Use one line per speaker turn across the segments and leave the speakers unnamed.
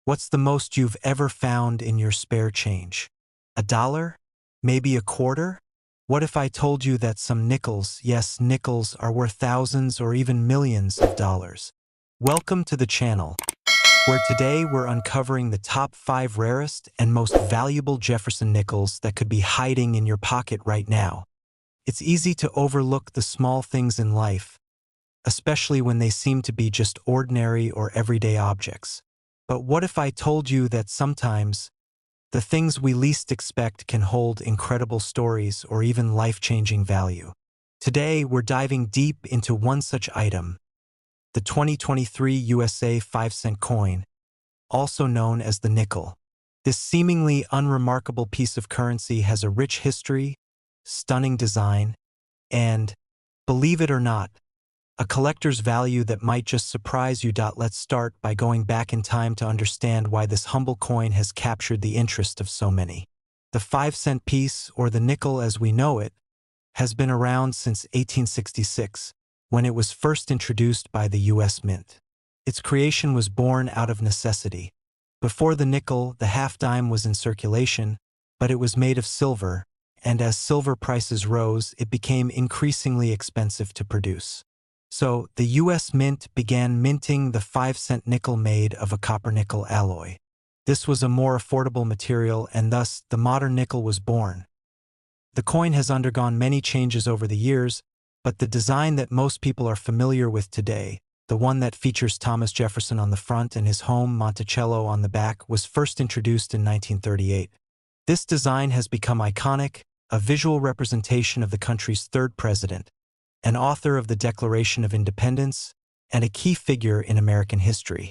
What's the most you've ever found in your spare change? $1? Maybe a quarter? What if I told you that some nickels, yes, nickels, are worth thousands or even millions of dollars? Welcome to the channel, where today we're uncovering the top 5 rarest and most valuable Jefferson nickels that could be hiding in your pocket right now. It's easy to overlook the small things in life, especially when they seem to be just ordinary or everyday objects. But what if I told you that sometimes the things we least expect can hold incredible stories or even life-changing value? Today, we're diving deep into one such item, the 2023 USA 5-cent coin, also known as the nickel. This seemingly unremarkable piece of currency has a rich history, stunning design, and, believe it or not, a collector's value that might just surprise you. Let's start by going back in time to understand why this humble coin has captured the interest of so many. The 5-cent piece, or the nickel as we know it, has been around since 1866, when it was first introduced by the U.S. Mint. Its creation was born out of necessity. Before the nickel, the half-dime was in circulation, but it was made of silver, and as silver prices rose, it became increasingly expensive to produce. So, the U.S. Mint began minting the 5-cent nickel made of a copper-nickel alloy. This was a more affordable material, and thus the modern nickel was born. The coin has undergone many changes over the years, but the design that most people are familiar with today, the one that features Thomas Jefferson on the front and his home Monticello on the back, was first introduced in 1938. This design has become iconic, a visual representation of the country's third president, an author of the Declaration of Independence, and a key figure in American history.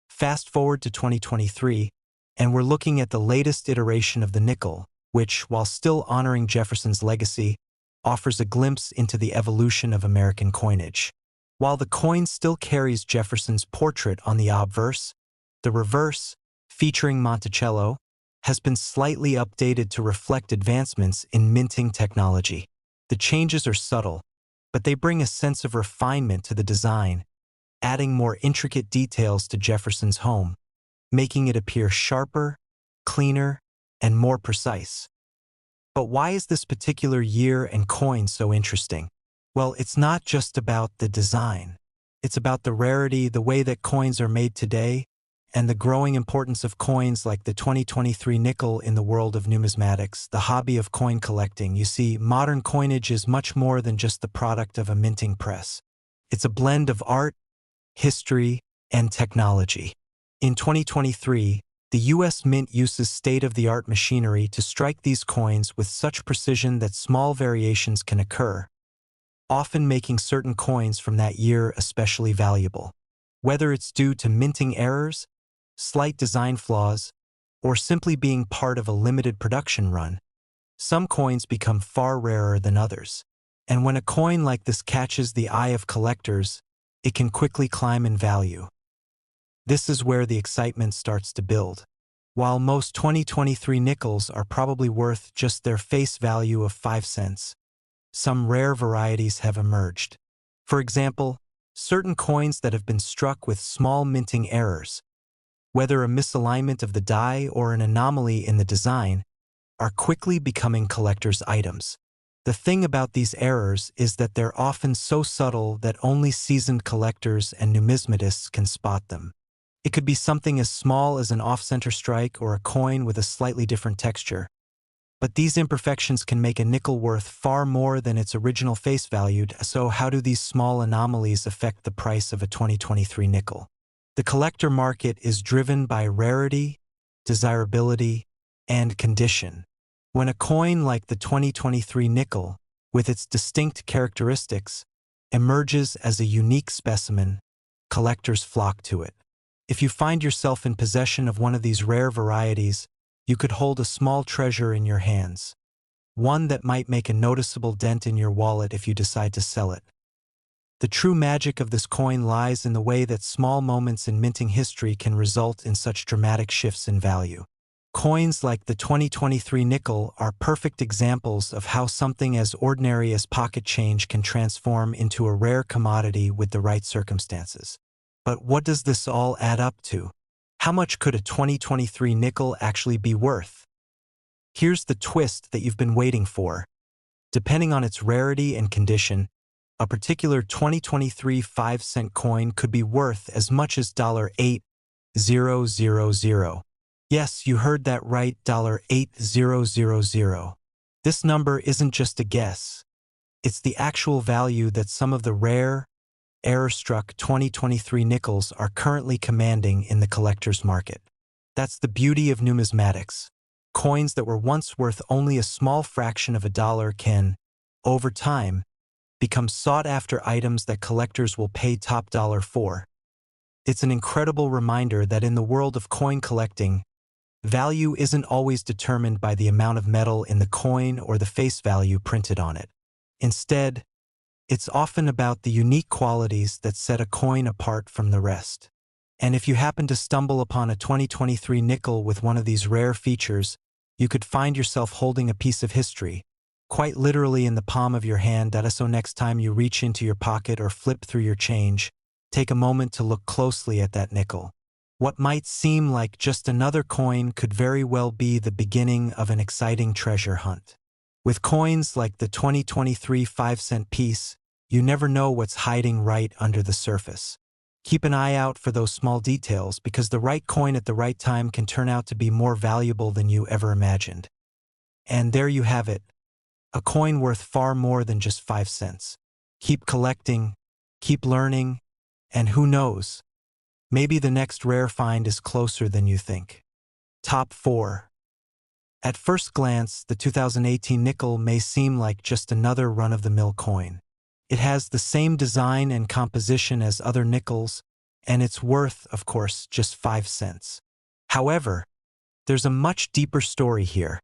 Fast forward to 2023, and we're looking at the latest iteration of the nickel, which, while still honoring Jefferson's legacy, offers a glimpse into the evolution of American coinage. While the coin still carries Jefferson's portrait on the obverse, the reverse, featuring Monticello, has been slightly updated to reflect advancements in minting technology. The changes are subtle, but they bring a sense of refinement to the design, adding more intricate details to Jefferson's home, making it appear sharper, cleaner, and more precise. But why is this particular year and coin so interesting? Well, it's not just about the design. It's about the rarity, the way that coins are made today, and the growing importance of coins like the 2023 nickel in the world of numismatics, the hobby of coin collecting. You see, modern coinage is much more than just the product of a minting press. It's a blend of art, history, and technology. In 2023, the U.S. Mint uses state-of-the-art machinery to strike these coins with such precision that small variations can occur, often making certain coins from that year especially valuable. Whether it's due to minting errors, slight design flaws, or simply being part of a limited production run, some coins become far rarer than others. And when a coin like this catches the eye of collectors, it can quickly climb in value. This is where the excitement starts to build. While most 2023 nickels are probably worth just their face value of 5 cents, some rare varieties have emerged. For example, certain coins that have been struck with small minting errors, whether a misalignment of the die or an anomaly in the design, are quickly becoming collectors' items. The thing about these errors is that they're often so subtle that only seasoned collectors and numismatists can spot them. It could be something as small as an off-center strike or a coin with a slightly different texture. But these imperfections can make a nickel worth far more than its original face value. So how do these small anomalies affect the price of a 2023 nickel? The collector market is driven by rarity, desirability, and condition. When a coin like the 2023 nickel, with its distinct characteristics, emerges as a unique specimen, collectors flock to it. If you find yourself in possession of one of these rare varieties, you could hold a small treasure in your hands, one that might make a noticeable dent in your wallet if you decide to sell it. The true magic of this coin lies in the way that small moments in minting history can result in such dramatic shifts in value. Coins like the 2023 nickel are perfect examples of how something as ordinary as pocket change can transform into a rare commodity with the right circumstances. But what does this all add up to? How much could a 2023 nickel actually be worth? Here's the twist that you've been waiting for. Depending on its rarity and condition, a particular 2023 5-cent coin could be worth as much as $8,000. Yes, you heard that right, $8,000. This number isn't just a guess. It's the actual value that some of the rare, error-struck 2023 nickels are currently commanding in the collector's market. That's the beauty of numismatics. Coins that were once worth only a small fraction of a dollar can, over time, become sought-after items that collectors will pay top dollar for. It's an incredible reminder that in the world of coin collecting, value isn't always determined by the amount of metal in the coin or the face value printed on it. Instead, it's often about the unique qualities that set a coin apart from the rest. And if you happen to stumble upon a 2023 nickel with one of these rare features, you could find yourself holding a piece of history, quite literally in the palm of your hand. So next time you reach into your pocket or flip through your change, take a moment to look closely at that nickel. What might seem like just another coin could very well be the beginning of an exciting treasure hunt. With coins like the 2023 5-cent piece, you never know what's hiding right under the surface. Keep an eye out for those small details, because the right coin at the right time can turn out to be more valuable than you ever imagined. And there you have it, a coin worth far more than just 5 cents. Keep collecting, keep learning, and who knows, maybe the next rare find is closer than you think. Top 4. At first glance, the 2018 nickel may seem like just another run-of-the-mill coin. It has the same design and composition as other nickels, and it's worth, of course, just 5 cents. However, there's a much deeper story here.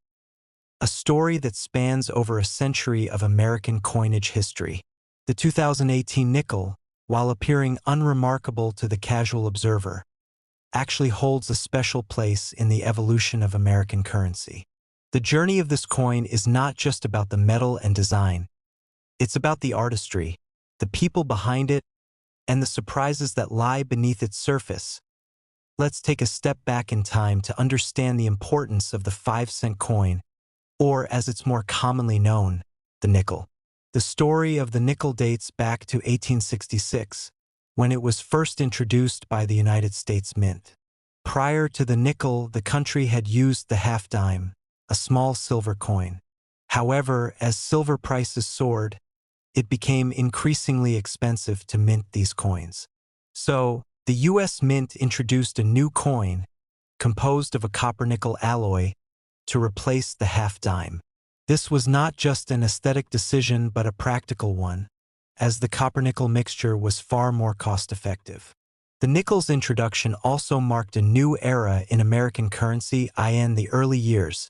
A story that spans over a century of American coinage history. The 2018 nickel, while appearing unremarkable to the casual observer, actually holds a special place in the evolution of American currency. The journey of this coin is not just about the metal and design. It's about the artistry, the people behind it, and the surprises that lie beneath its surface. Let's take a step back in time to understand the importance of the 5-cent coin, or as it's more commonly known, the nickel. The story of the nickel dates back to 1866, when it was first introduced by the United States Mint. Prior to the nickel, the country had used the half dime, a small silver coin. However, as silver prices soared, it became increasingly expensive to mint these coins. So, the U.S. Mint introduced a new coin, composed of a copper-nickel alloy, to replace the half dime. This was not just an aesthetic decision but a practical one, as the copper-nickel mixture was far more cost-effective. The nickel's introduction also marked a new era in American currency. In the early years,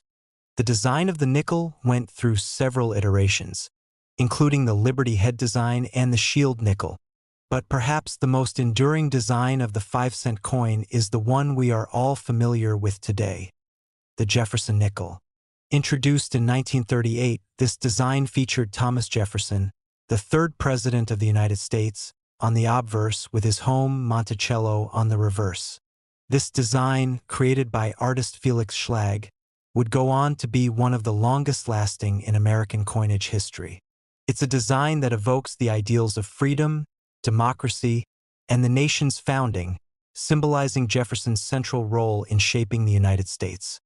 the design of the nickel went through several iterations, including the Liberty head design and the shield nickel. But perhaps the most enduring design of the 5-cent coin is the one we are all familiar with today, the Jefferson Nickel. Introduced in 1938, this design featured Thomas Jefferson, the third president of the United States, on the obverse with his home Monticello on the reverse. This design, created by artist Felix Schlag, would go on to be one of the longest-lasting in American coinage history. It's a design that evokes the ideals of freedom, democracy, and the nation's founding, symbolizing Jefferson's central role in shaping the United States.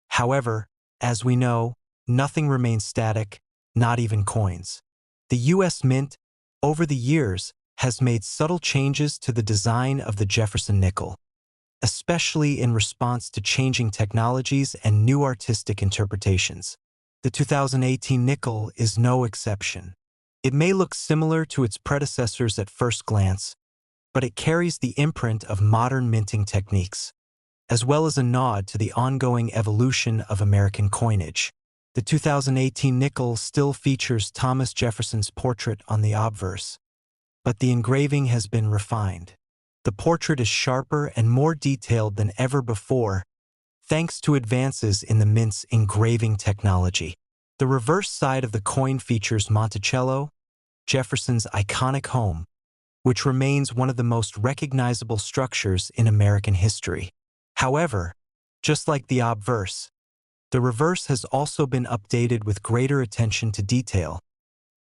However, as we know, nothing remains static, not even coins. The U.S. Mint, over the years, has made subtle changes to the design of the Jefferson Nickel, especially in response to changing technologies and new artistic interpretations. The 2018 nickel is no exception. It may look similar to its predecessors at first glance, but it carries the imprint of modern minting techniques, as well as a nod to the ongoing evolution of American coinage. The 2018 nickel still features Thomas Jefferson's portrait on the obverse, but the engraving has been refined. The portrait is sharper and more detailed than ever before, thanks to advances in the Mint's engraving technology. The reverse side of the coin features Monticello, Jefferson's iconic home, which remains one of the most recognizable structures in American history. However, just like the obverse, the reverse has also been updated with greater attention to detail,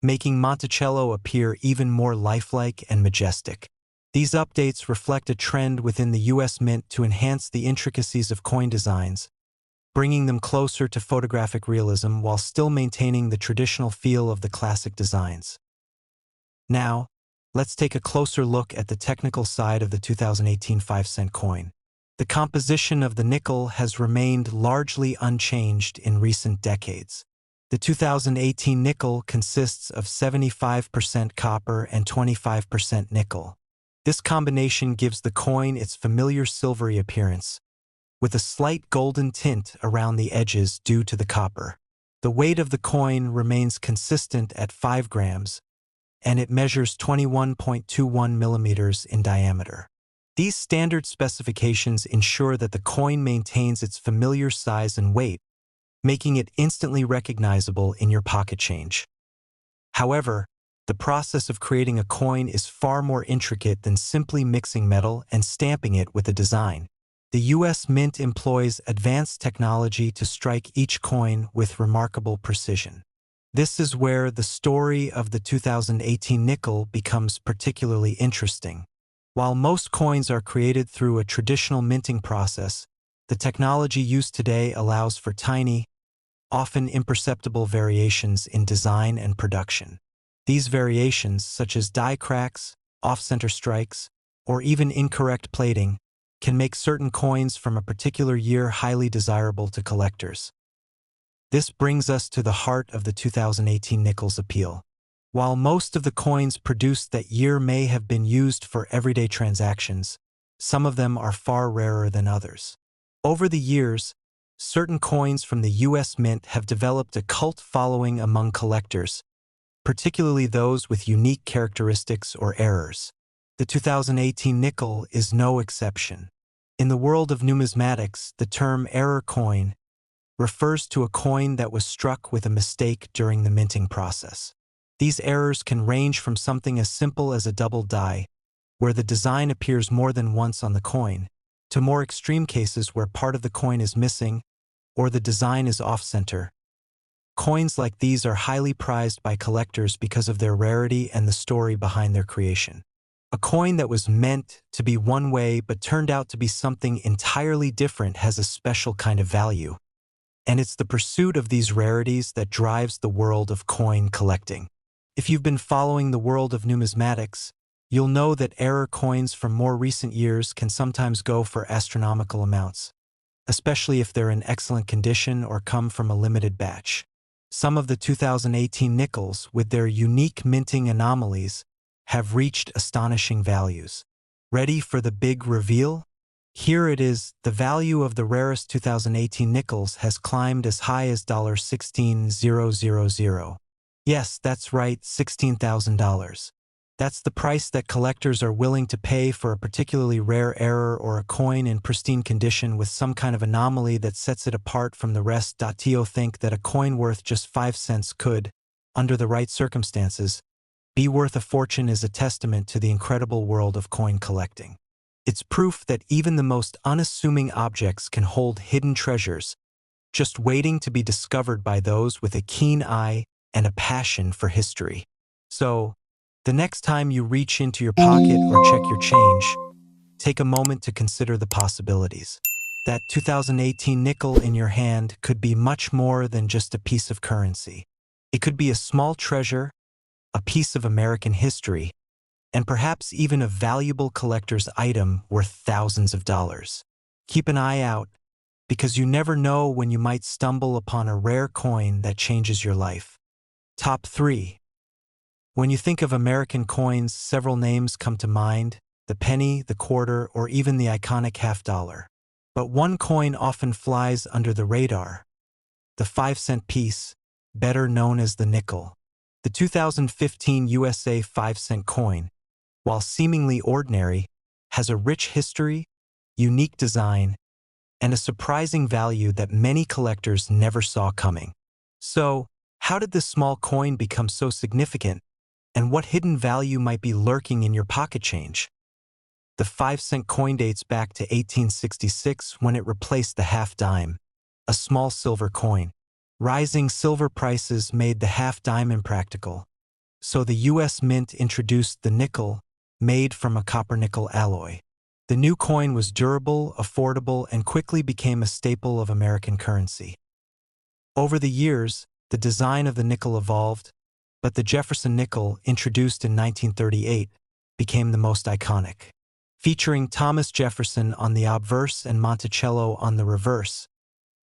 making Monticello appear even more lifelike and majestic. These updates reflect a trend within the U.S. Mint to enhance the intricacies of coin designs, bringing them closer to photographic realism while still maintaining the traditional feel of the classic designs. Now, let's take a closer look at the technical side of the 2018 5-cent coin. The composition of the nickel has remained largely unchanged in recent decades. The 2018 nickel consists of 75% copper and 25% nickel. This combination gives the coin its familiar silvery appearance, with a slight golden tint around the edges due to the copper. The weight of the coin remains consistent at 5 grams, and it measures 21.21 millimeters in diameter. These standard specifications ensure that the coin maintains its familiar size and weight, making it instantly recognizable in your pocket change. However, the process of creating a coin is far more intricate than simply mixing metal and stamping it with a design. The U.S. Mint employs advanced technology to strike each coin with remarkable precision. This is where the story of the 2018 nickel becomes particularly interesting. While most coins are created through a traditional minting process, the technology used today allows for tiny, often imperceptible variations in design and production. These variations, such as die cracks, off-center strikes, or even incorrect plating, can make certain coins from a particular year highly desirable to collectors. This brings us to the heart of the 2018 nickel's appeal. While most of the coins produced that year may have been used for everyday transactions, some of them are far rarer than others. Over the years, certain coins from the U.S. Mint have developed a cult following among collectors, particularly those with unique characteristics or errors. The 2018 nickel is no exception. In the world of numismatics, the term error coin refers to a coin that was struck with a mistake during the minting process. These errors can range from something as simple as a double die, where the design appears more than once on the coin, to more extreme cases where part of the coin is missing or the design is off-center. Coins like these are highly prized by collectors because of their rarity and the story behind their creation. A coin that was meant to be one way but turned out to be something entirely different has a special kind of value. And it's the pursuit of these rarities that drives the world of coin collecting. If you've been following the world of numismatics, you'll know that error coins from more recent years can sometimes go for astronomical amounts, especially if they're in excellent condition or come from a limited batch. Some of the 2018 nickels, with their unique minting anomalies, have reached astonishing values. Ready for the big reveal? Here it is. The value of the rarest 2018 nickels has climbed as high as $16,000. Yes, that's right, $16,000. That's the price that collectors are willing to pay for a particularly rare error or a coin in pristine condition with some kind of anomaly that sets it apart from the rest. To think that a coin worth just 5 cents could, under the right circumstances, be worth a fortune is a testament to the incredible world of coin collecting. It's proof that even the most unassuming objects can hold hidden treasures, just waiting to be discovered by those with a keen eye and a passion for history. So, the next time you reach into your pocket or check your change, take a moment to consider the possibilities. That 2018 nickel in your hand could be much more than just a piece of currency. It could be a small treasure, a piece of American history, and perhaps even a valuable collector's item worth thousands of dollars. Keep an eye out, because you never know when you might stumble upon a rare coin that changes your life. Top 3. When you think of American coins, several names come to mind: the penny, the quarter, or even the iconic half-dollar. But one coin often flies under the radar: the 5-cent piece, better known as the nickel. The 2015 USA 5-cent coin, while seemingly ordinary, has a rich history, unique design, and a surprising value that many collectors never saw coming. So, how did this small coin become so significant And what hidden value might be lurking in your pocket change? The 5-cent coin dates back to 1866 when it replaced the half dime, a small silver coin. Rising silver prices made the half dime impractical, so the U.S. Mint introduced the nickel, made from a copper-nickel alloy. The new coin was durable, affordable, and quickly became a staple of American currency. Over the years, the design of the nickel evolved, but the Jefferson Nickel, introduced in 1938, became the most iconic. Featuring Thomas Jefferson on the obverse and Monticello on the reverse,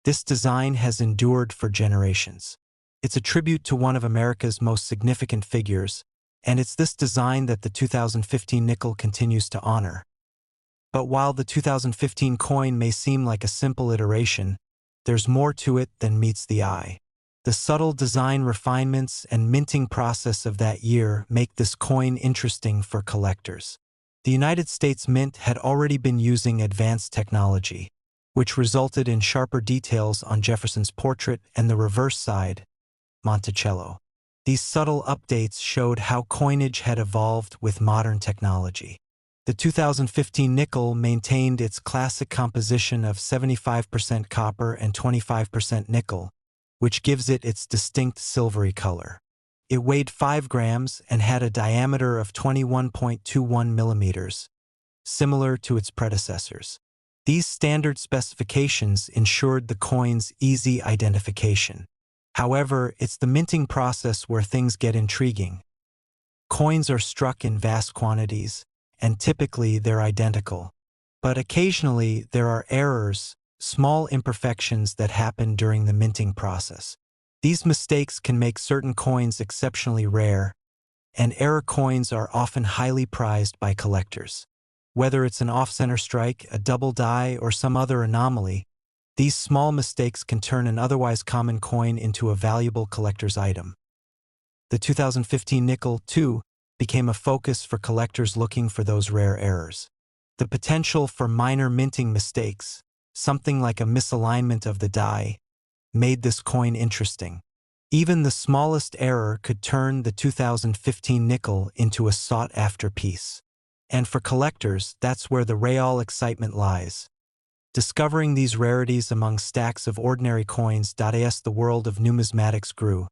this design has endured for generations. It's a tribute to one of America's most significant figures, and it's this design that the 2015 nickel continues to honor. But while the 2015 coin may seem like a simple iteration, there's more to it than meets the eye. The subtle design refinements and minting process of that year make this coin interesting for collectors. The United States Mint had already been using advanced technology, which resulted in sharper details on Jefferson's portrait and the reverse side, Monticello. These subtle updates showed how coinage had evolved with modern technology. The 2015 nickel maintained its classic composition of 75% copper and 25% nickel, which gives it its distinct silvery color. It weighed 5 grams and had a diameter of 21.21 millimeters, similar to its predecessors. These standard specifications ensured the coin's easy identification. However, it's the minting process where things get intriguing. Coins are struck in vast quantities, and typically they're identical. But occasionally there are errors, small imperfections that happen during the minting process. These mistakes can make certain coins exceptionally rare, and error coins are often highly prized by collectors. Whether it's an off-center strike, a double die, or some other anomaly, these small mistakes can turn an otherwise common coin into a valuable collector's item. The 2015 nickel, too, became a focus for collectors looking for those rare errors. The potential for minor minting mistakes, something like a misalignment of the die, made this coin interesting. Even the smallest error could turn the 2015 nickel into a sought-after piece. And for collectors, that's where the real excitement lies. Discovering these rarities among stacks of ordinary coins. As the world of numismatics grew,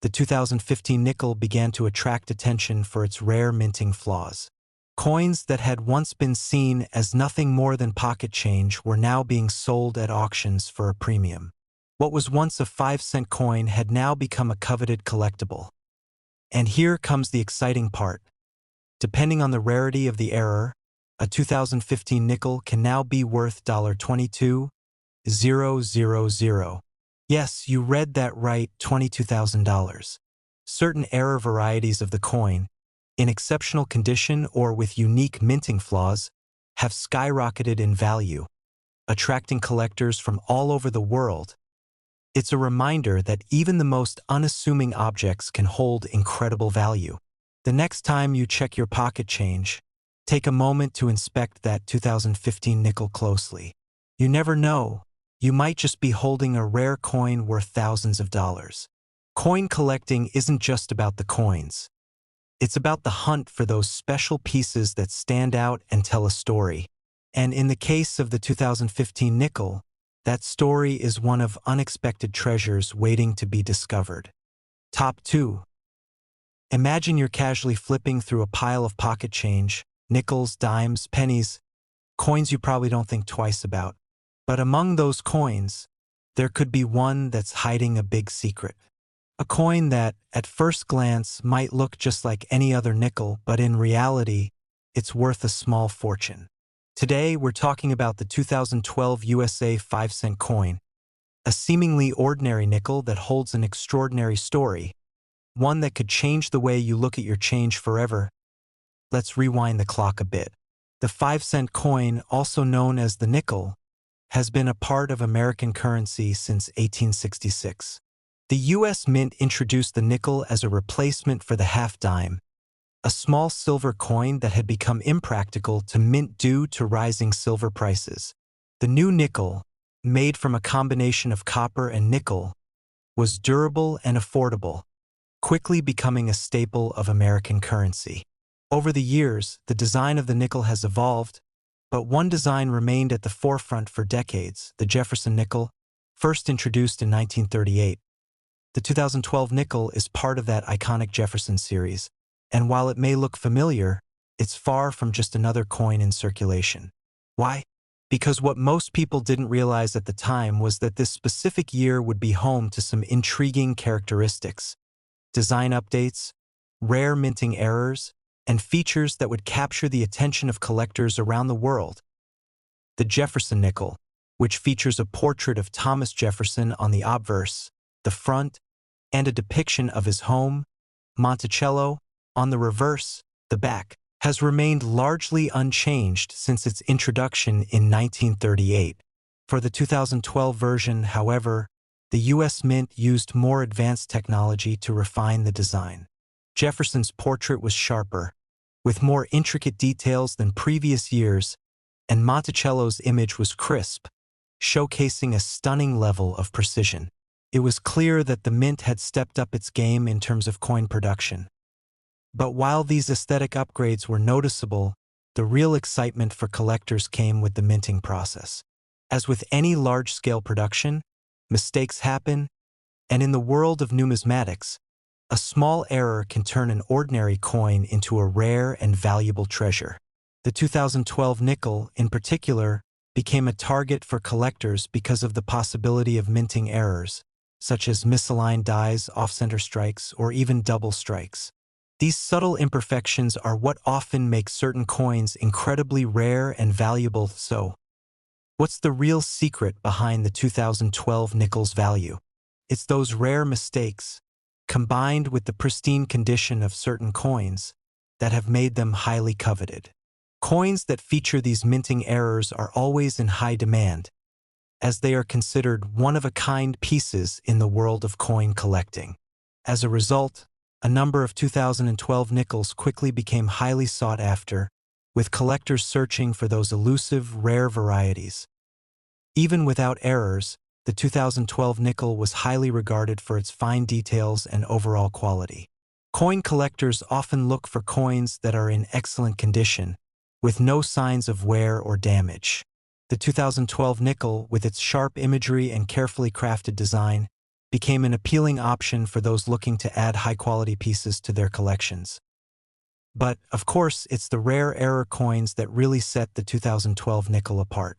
the 2015 nickel began to attract attention for its rare minting flaws. Coins that had once been seen as nothing more than pocket change were now being sold at auctions for a premium. What was once a 5-cent coin had now become a coveted collectible. And here comes the exciting part. Depending on the rarity of the error, a 2015 nickel can now be worth $22,000. Yes, you read that right, $22,000. Certain error varieties of the coin, in exceptional condition or with unique minting flaws, have skyrocketed in value, attracting collectors from all over the world. It's a reminder that even the most unassuming objects can hold incredible value. The next time you check your pocket change, take a moment to inspect that 2015 nickel closely. You never know, you might just be holding a rare coin worth thousands of dollars. Coin collecting isn't just about the coins. It's about the hunt for those special pieces that stand out and tell a story. And in the case of the 2015 nickel, that story is one of unexpected treasures waiting to be discovered. Top 2. Imagine you're casually flipping through a pile of pocket change, nickels, dimes, pennies, coins you probably don't think twice about. But among those coins, there could be one that's hiding a big secret. A coin that, at first glance, might look just like any other nickel, but in reality, it's worth a small fortune. Today, we're talking about the 2012 USA 5-cent coin, a seemingly ordinary nickel that holds an extraordinary story, one that could change the way you look at your change forever. Let's rewind the clock a bit. The 5-cent coin, also known as the nickel, has been a part of American currency since 1866. The U.S. Mint introduced the nickel as a replacement for the half dime, a small silver coin that had become impractical to mint due to rising silver prices. The new nickel, made from a combination of copper and nickel, was durable and affordable, quickly becoming a staple of American currency. Over the years, the design of the nickel has evolved, but one design remained at the forefront for decades, the Jefferson Nickel, first introduced in 1938. The 2012 nickel is part of that iconic Jefferson series, and while it may look familiar, it's far from just another coin in circulation. Why? Because what most people didn't realize at the time was that this specific year would be home to some intriguing characteristics, design updates, rare minting errors, and features that would capture the attention of collectors around the world. The Jefferson Nickel, which features a portrait of Thomas Jefferson on the obverse, the front, and a depiction of his home, Monticello, on the reverse, the back, has remained largely unchanged since its introduction in 1938. For the 2012 version, however, the U.S. Mint used more advanced technology to refine the design. Jefferson's portrait was sharper, with more intricate details than previous years, and Monticello's image was crisp, showcasing a stunning level of precision. It was clear that the Mint had stepped up its game in terms of coin production. But while these aesthetic upgrades were noticeable, the real excitement for collectors came with the minting process. As with any large-scale production, mistakes happen, and in the world of numismatics, a small error can turn an ordinary coin into a rare and valuable treasure. The 2012 nickel, in particular, became a target for collectors because of the possibility of minting errors, such as misaligned dies, off-center strikes, or even double strikes. These subtle imperfections are what often make certain coins incredibly rare and valuable. So, what's the real secret behind the 2012 nickel's value? It's those rare mistakes, combined with the pristine condition of certain coins, that have made them highly coveted. Coins that feature these minting errors are always in high demand, as they are considered one-of-a-kind pieces in the world of coin collecting. As a result, a number of 2012 nickels quickly became highly sought after, with collectors searching for those elusive, rare varieties. Even without errors, the 2012 nickel was highly regarded for its fine details and overall quality. Coin collectors often look for coins that are in excellent condition, with no signs of wear or damage. The 2012 nickel, with its sharp imagery and carefully crafted design, became an appealing option for those looking to add high-quality pieces to their collections. But, of course, it's the rare error coins that really set the 2012 nickel apart.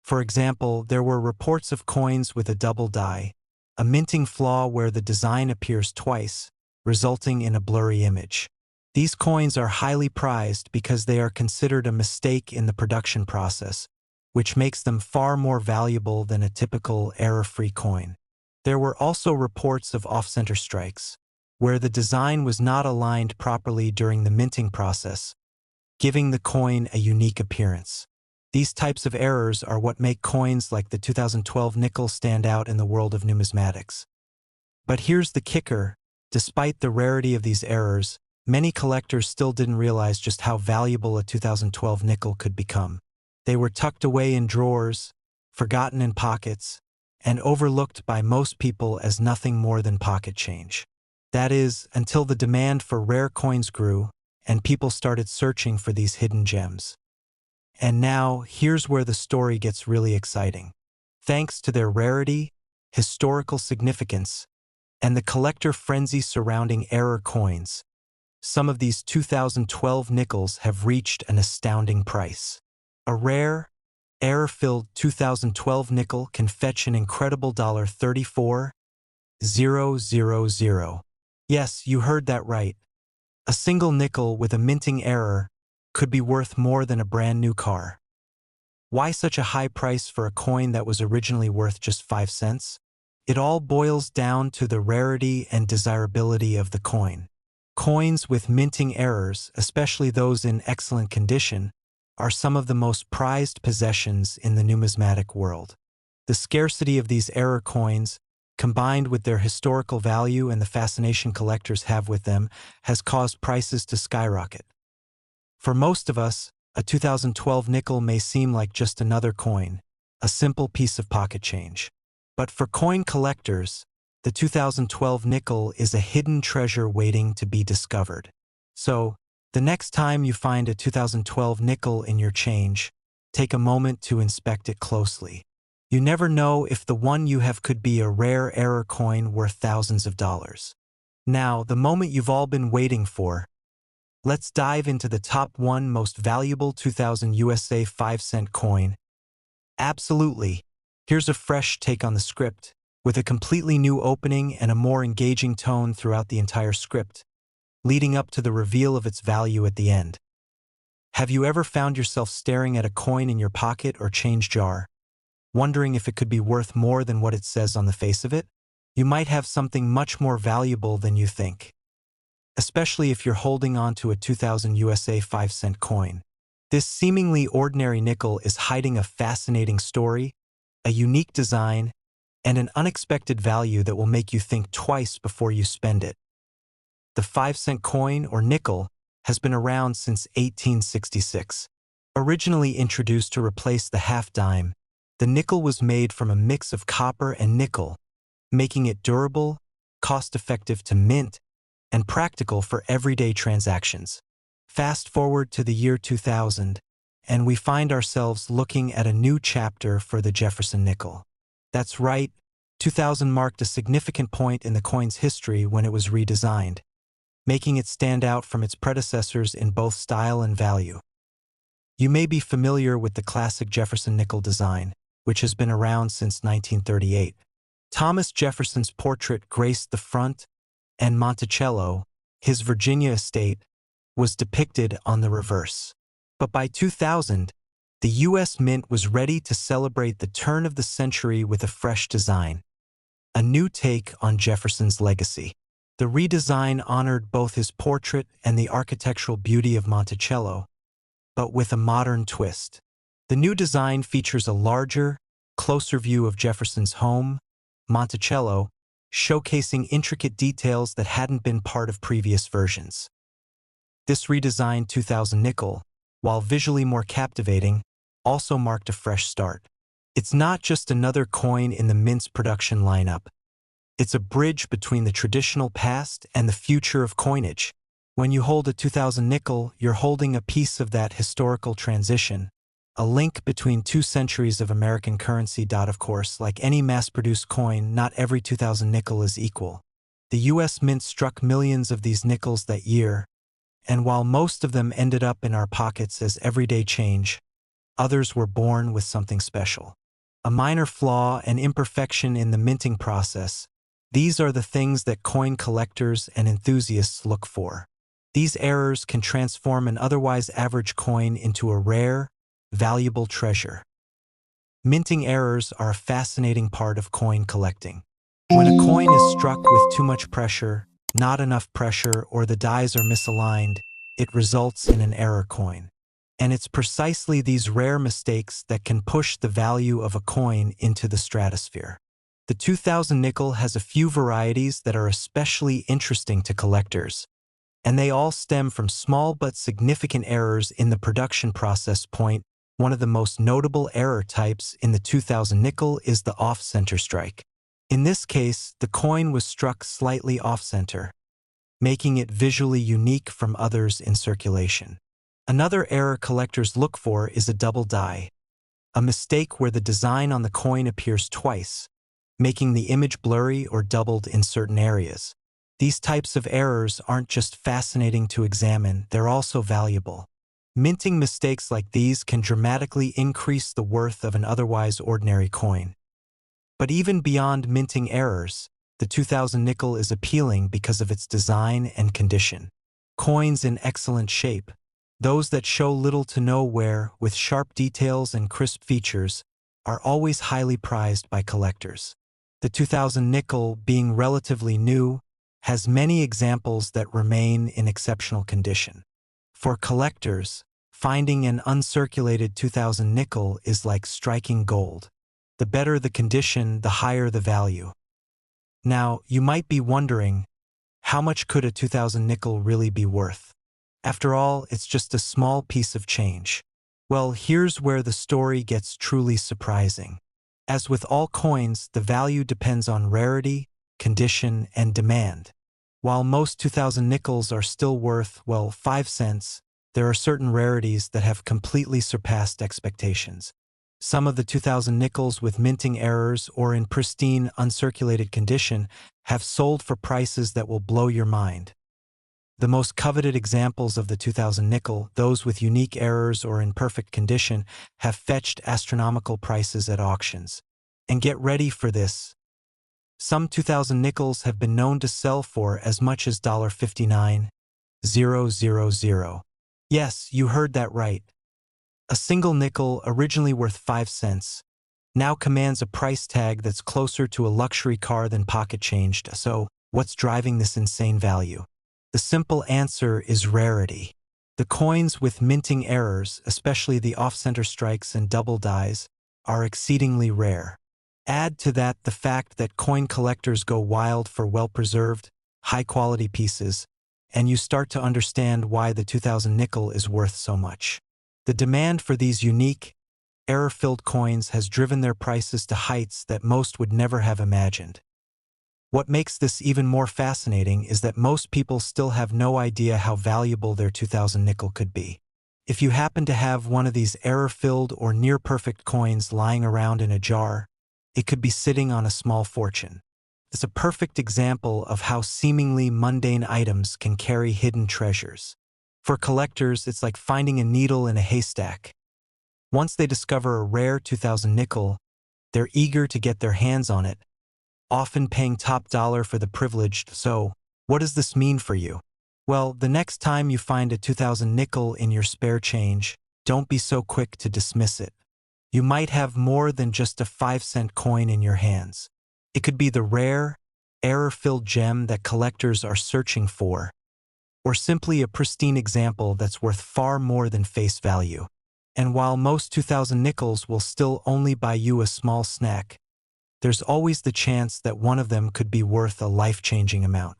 For example, there were reports of coins with a double die, a minting flaw where the design appears twice, resulting in a blurry image. These coins are highly prized because they are considered a mistake in the production process, which makes them far more valuable than a typical error-free coin. There were also reports of off-center strikes, where the design was not aligned properly during the minting process, giving the coin a unique appearance. These types of errors are what make coins like the 2012 nickel stand out in the world of numismatics. But here's the kicker: despite the rarity of these errors, many collectors still didn't realize just how valuable a 2012 nickel could become. They were tucked away in drawers, forgotten in pockets, and overlooked by most people as nothing more than pocket change. That is, until the demand for rare coins grew, and people started searching for these hidden gems. And now, here's where the story gets really exciting. Thanks to their rarity, historical significance, and the collector frenzy surrounding error coins, some of these 2012 nickels have reached an astounding price. A rare, error-filled 2012 nickel can fetch an incredible $34,000. Yes, you heard that right. A single nickel with a minting error could be worth more than a brand new car. Why such a high price for a coin that was originally worth just 5 cents? It all boils down to the rarity and desirability of the coin. Coins with minting errors, especially those in excellent condition, are some of the most prized possessions in the numismatic world. The scarcity of these error coins, combined with their historical value and the fascination collectors have with them, has caused prices to skyrocket. For most of us, a 2012 nickel may seem like just another coin, a simple piece of pocket change. But for coin collectors, The 2012 nickel is a hidden treasure waiting to be discovered. So, the next time you find a 2012 nickel in your change, take a moment to inspect it closely. You never know if the one you have could be a rare error coin worth thousands of dollars. Now, the moment you've all been waiting for. Let's dive into the top 1 most valuable 2000 USA 5-cent coin. Absolutely. Here's a fresh take on the script, with a completely new opening and a more engaging tone throughout the entire script, leading up to the reveal of its value at the end. Have you ever found yourself staring at a coin in your pocket or change jar, wondering if it could be worth more than what it says on the face of it? You might have something much more valuable than you think, especially if you're holding on to a 2000 USA 5-cent coin. This seemingly ordinary nickel is hiding a fascinating story, a unique design, and an unexpected value that will make you think twice before you spend it. The 5-cent coin, or nickel, has been around since 1866. Originally introduced to replace the half-dime, the nickel was made from a mix of copper and nickel, making it durable, cost-effective to mint, and practical for everyday transactions. Fast forward to the year 2000, and we find ourselves looking at a new chapter for the Jefferson Nickel. That's right, 2000 marked a significant point in the coin's history when it was redesigned, making it stand out from its predecessors in both style and value. You may be familiar with the classic Jefferson Nickel design, which has been around since 1938. Thomas Jefferson's portrait graced the front, and Monticello, his Virginia estate, was depicted on the reverse. But by 2000, the U.S. Mint was ready to celebrate the turn of the century with a fresh design, a new take on Jefferson's legacy. The redesign honored both his portrait and the architectural beauty of Monticello, but with a modern twist. The new design features a larger, closer view of Jefferson's home, Monticello, showcasing intricate details that hadn't been part of previous versions. This redesigned 2000 nickel, while visually more captivating, also marked a fresh start. It's not just another coin in the Mint's production lineup. It's a bridge between the traditional past and the future of coinage. When you hold a 2000 nickel, you're holding a piece of that historical transition, a link between 2 centuries of American currency. Of course, like any mass-produced coin, not every 2000 nickel is equal. The U.S. Mint struck millions of these nickels that year, and while most of them ended up in our pockets as everyday change, others were born with something special. A minor flaw and imperfection in the minting process, these are the things that coin collectors and enthusiasts look for. These errors can transform an otherwise average coin into a rare, valuable treasure. Minting errors are a fascinating part of coin collecting. When a coin is struck with too much pressure, not enough pressure, or the dies are misaligned, it results in an error coin. And it's precisely these rare mistakes that can push the value of a coin into the stratosphere. The 2000 nickel has a few varieties that are especially interesting to collectors, and they all stem from small but significant errors in the production process. One of the most notable error types in the 2000 nickel is the off-center strike. In this case, the coin was struck slightly off-center, making it visually unique from others in circulation. Another error collectors look for is a double die, a mistake where the design on the coin appears twice, making the image blurry or doubled in certain areas. These types of errors aren't just fascinating to examine, they're also valuable. Minting mistakes like these can dramatically increase the worth of an otherwise ordinary coin. But even beyond minting errors, the 2000 nickel is appealing because of its design and condition. Coins in excellent shape, those that show little to no wear with sharp details and crisp features, are always highly prized by collectors. The 2000 nickel, being relatively new, has many examples that remain in exceptional condition. For collectors, finding an uncirculated 2000 nickel is like striking gold. The better the condition, the higher the value. Now, you might be wondering, how much could a 2000 nickel really be worth? After all, it's just a small piece of change. Well, here's where the story gets truly surprising. As with all coins, the value depends on rarity, condition, and demand. While most 2000 nickels are still worth, well, 5 cents, there are certain rarities that have completely surpassed expectations. Some of the 2000 nickels with minting errors or in pristine, uncirculated condition have sold for prices that will blow your mind. The most coveted examples of the 2000 nickel, those with unique errors or in perfect condition, have fetched astronomical prices at auctions. And get ready for this. Some 2000 nickels have been known to sell for as much as $59,000. Yes, you heard that right. A single nickel, originally worth 5 cents, now commands a price tag that's closer to a luxury car than pocket changed. So, what's driving this insane value? The simple answer is rarity. The coins with minting errors, especially the off-center strikes and double dies, are exceedingly rare. Add to that the fact that coin collectors go wild for well-preserved, high-quality pieces, and you start to understand why the 2000 nickel is worth so much. The demand for these unique, error-filled coins has driven their prices to heights that most would never have imagined. What makes this even more fascinating is that most people still have no idea how valuable their 2000 nickel could be. If you happen to have one of these error-filled or near-perfect coins lying around in a jar, it could be sitting on a small fortune. It's a perfect example of how seemingly mundane items can carry hidden treasures. For collectors, it's like finding a needle in a haystack. Once they discover a rare 2000 nickel, they're eager to get their hands on it, often paying top dollar for the privilege. So, what does this mean for you? Well, the next time you find a 2000 nickel in your spare change, don't be so quick to dismiss it. You might have more than just a 5-cent coin in your hands. It could be the rare, error-filled gem that collectors are searching for, or simply a pristine example that's worth far more than face value. And while most 2000 nickels will still only buy you a small snack, there's always the chance that one of them could be worth a life-changing amount.